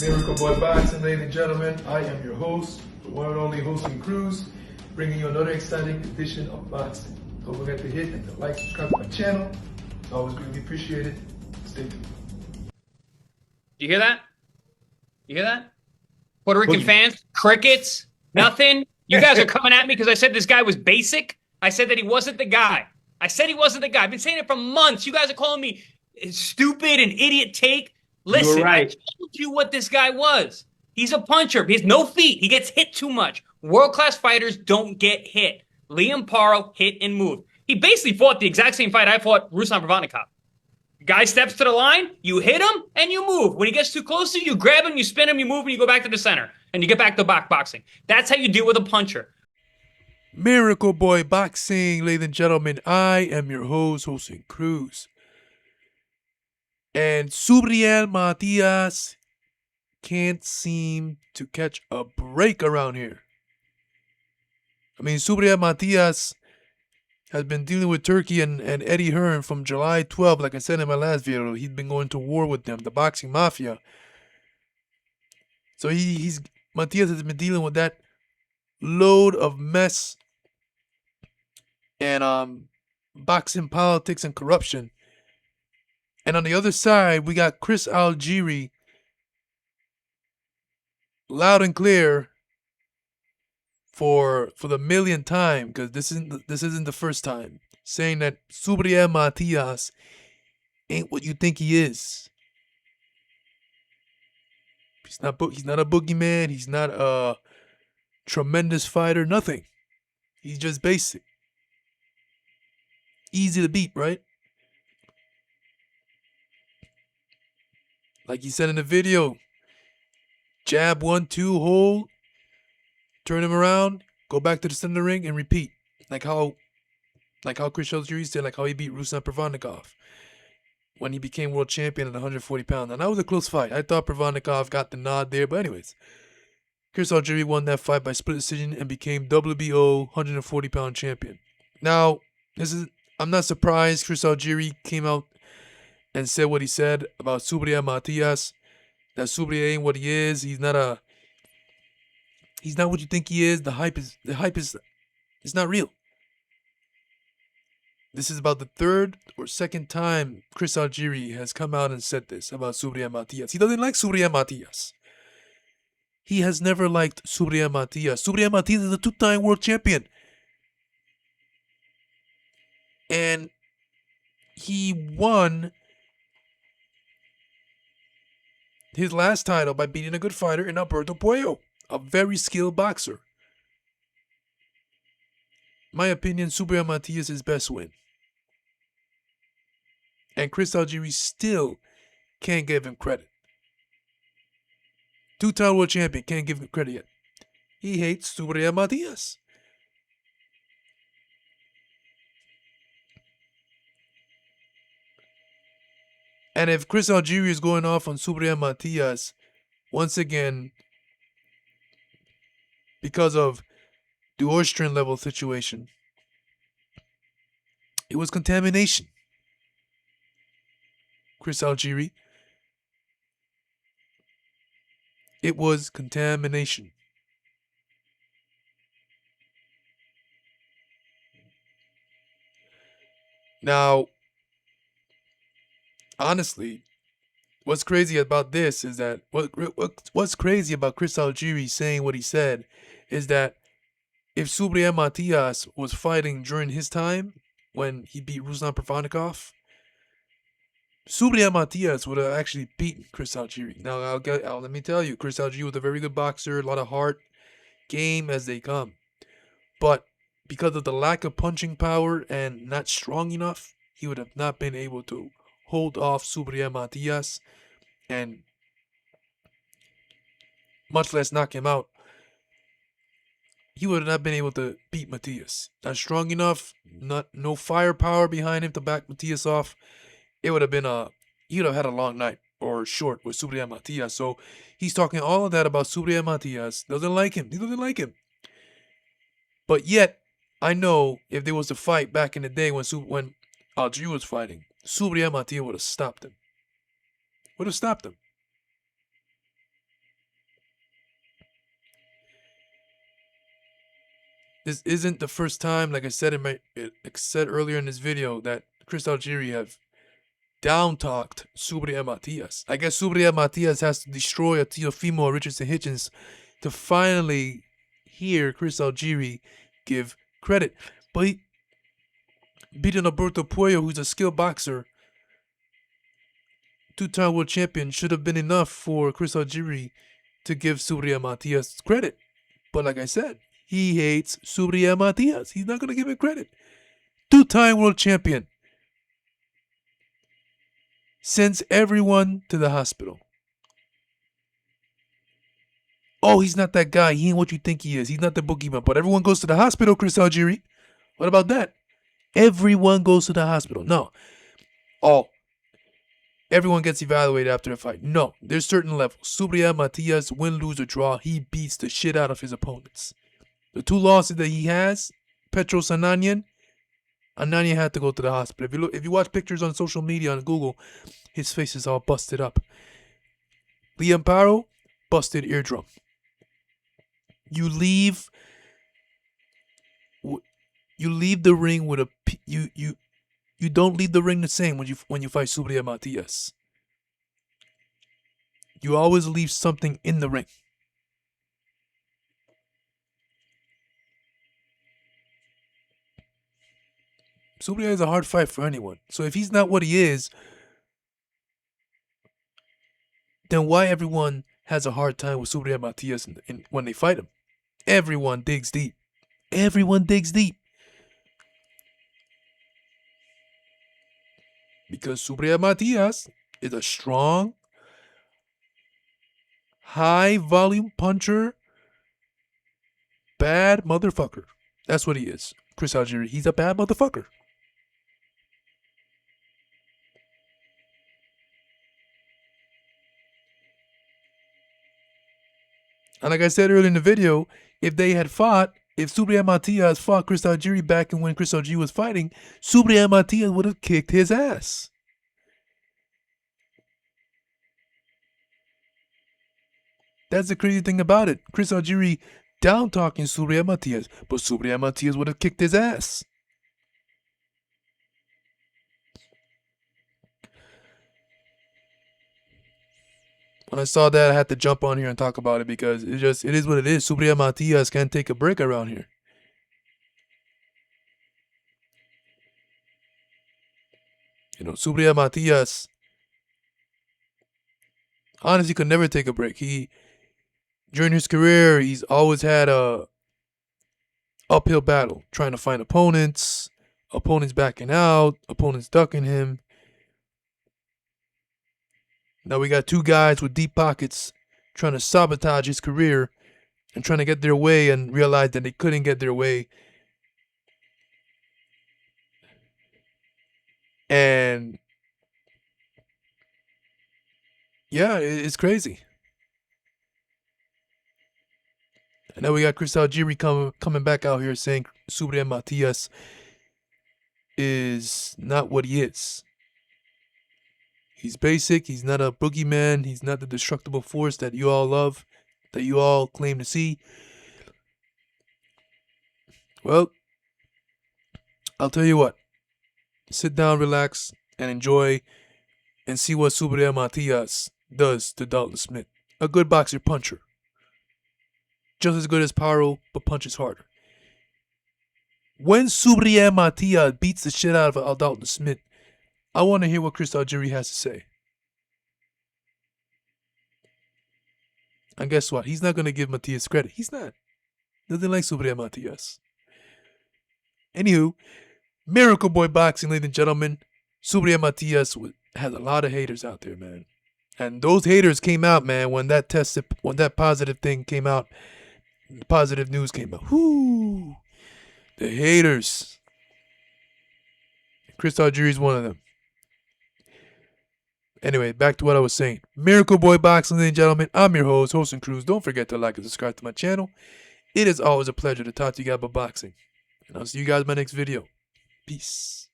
Miracle Boy Boxing, ladies and gentlemen. I am your host, the one and only hosting Cruz, bringing you another exciting edition of boxing. Don't forget to hit and to like, subscribe to my channel. It's always greatly appreciated. Stay tuned. Do you hear that? You hear that? Puerto Rican fans, crickets, nothing. You guys are coming at me because I said this guy was basic. I said that he wasn't the guy. I've been saying it for months. You guys are calling me stupid and idiot take. Listen, right. I told you what this guy was. He's a puncher. He has no feet. He gets hit too much. World-class fighters don't get hit. Liam Paro hit and moved. He basically fought the exact same fight I fought Ruslan Provodnikov. Guy steps to the line, you hit him, and you move. When he gets too close to you, you grab him, you spin him, you move, and you go back to the center. And you get back to boxing. That's how you deal with a puncher. Miracle Boy Boxing, ladies and gentlemen. I am your host, hosting Cruz. And Subriel Matias can't seem to catch a break around here. I mean, Subriel Matias has been dealing with Turkey and Eddie Hearn from July 12th. Like I said in my last video, he's been going to war with them, the boxing mafia. So Matias has been dealing with that load of mess and boxing politics and corruption. And on the other side, we got Chris Algeri, loud and clear for the millionth time, because this isn't the first time, saying that Subriel Matias ain't what you think he is. He's not a boogeyman. He's not a tremendous fighter. Nothing. He's just basic. Easy to beat, right? Like he said in the video, jab 1-2, hold, turn him around, go back to the center ring, and repeat. Like how Chris Algeri said, like how he beat Ruslan Provodnikov when he became world champion at 140 pounds. And that was a close fight. I thought Provodnikov got the nod there, but anyways, Chris Algeri won that fight by split decision and became WBO 140-pound champion. Now, I'm not surprised Chris Algeri came out and said what he said about Subriel Matias, that Subriel ain't what he is. He's not what you think he is. The hype is it's not real. This is about the third or second time Chris Algeri has come out and said this about Subriel Matias. He doesn't like Subriel Matias. He has never liked Subriel Matias. Subriel Matias is a two-time world champion. And he won his last title by beating a good fighter in Alberto Puello, a very skilled boxer. My opinion, Subriel Matias is his best win. And Chris Algeri still can't give him credit. Two-time world champion, can't give him credit yet. He hates Subriel Matias. And if Chris Algeri is going off on Subriel Matias, once again, because of the Austrian level situation, it was contamination. Chris Algeri, it was contamination. Now, honestly, what's crazy about this is that what's crazy about Chris Algeri saying what he said is that if Subriel Matias was fighting during his time when he beat Ruslan Provodnikov, Subriel Matias would have actually beaten Chris Algeri. Now, let me tell you, Chris Algeri was a very good boxer, a lot of heart, game as they come. But because of the lack of punching power and not strong enough, he would have not been able to hold off Subriel Matias and much less knock him out. He would have not been able to beat Matias. Not strong enough, no firepower behind him to back Matias off. It would have been he would have had a long night or short with Subriel Matias. So he's talking all of that about Subriel Matias. Doesn't like him. He doesn't like him. But yet, I know if there was a fight back in the day when Algeri was fighting, Subriel Matias would have stopped him. Would have stopped him. this isn't the first time, like I said earlier in this video, that Chris Algeri have down talked Subriel Matias. I guess Subriel Matias has to destroy a Teofimo or Richardson Hitchens to finally hear Chris Algeri give credit. But he beating Alberto Puello, who's a skilled boxer, 2-time world champion, should have been enough for Chris Algeri to give Subriel Matias credit. But like I said, he hates Subriel Matias. He's not going to give him credit. 2-time world champion. Sends everyone to the hospital. Oh, he's not that guy. He ain't what you think he is. He's not the boogeyman. But everyone goes to the hospital, Chris Algeri. What about that? Everyone goes to the hospital. No. Oh, everyone gets evaluated after a fight. No, there's certain levels. Subriel Matias, win, lose, or draw, he beats the shit out of his opponents. The 2 losses that he has, Petros Ananian had to go to the hospital. If you watch pictures on social media, on Google, his face is all busted up. Liam Paro, busted eardrum. You leave the ring with you don't leave the ring the same when you fight Subriel Matias. You always leave something in the ring. Subriel is a hard fight for anyone. So if he's not what he is, then why everyone has a hard time with Subriel Matias when they fight him? Everyone digs deep. Everyone digs deep. Because Subriel Matias is a strong, high volume puncher, bad motherfucker. That's what he is. Chris Algeri, he's a bad motherfucker. And like I said earlier in the video, if Subriel Matias fought Chris Algeri back when Chris Algeri was fighting, Subriel Matias would have kicked his ass. That's the crazy thing about it. Chris Algeri down talking Subriel Matias, but Subriel Matias would have kicked his ass. When I saw that, I had to jump on here and talk about it because it is what it is. Subriel Matias can't take a break around here. You know, Subriel Matias honestly could never take a break. During his career, he's always had a uphill battle trying to find opponents backing out, opponents ducking him. Now we got 2 guys with deep pockets trying to sabotage his career and trying to get their way and realize that they couldn't get their way. And yeah, it's crazy. And now we got Chris Algeri coming back out here saying Subriel Matias is not what he is. He's basic. He's not a boogeyman. He's not the destructible force that you all love, that you all claim to see. Well, I'll tell you what. Sit down, relax, and enjoy and see what Subriel Matias does to Dalton Smith. A good boxer puncher. Just as good as Paro, but punches harder. When Subriel Matias beats the shit out of Dalton Smith, I want to hear what Chris Algeri has to say. And guess what? He's not going to give Matias credit. He's not. Doesn't like Subriel Matias. Anywho, Miracle Boy Boxing, ladies and gentlemen. Subriel Matias has a lot of haters out there, man. And those haters came out, man, when that positive thing came out. Positive news came out. Whoo! The haters. Chris Algeri is one of them. Anyway, back to what I was saying. Miracle Boy Boxing, ladies and gentlemen. I'm your host, Hosting Cruz. Don't forget to like and subscribe to my channel. It is always a pleasure to talk to you guys about boxing. And I'll see you guys in my next video. Peace.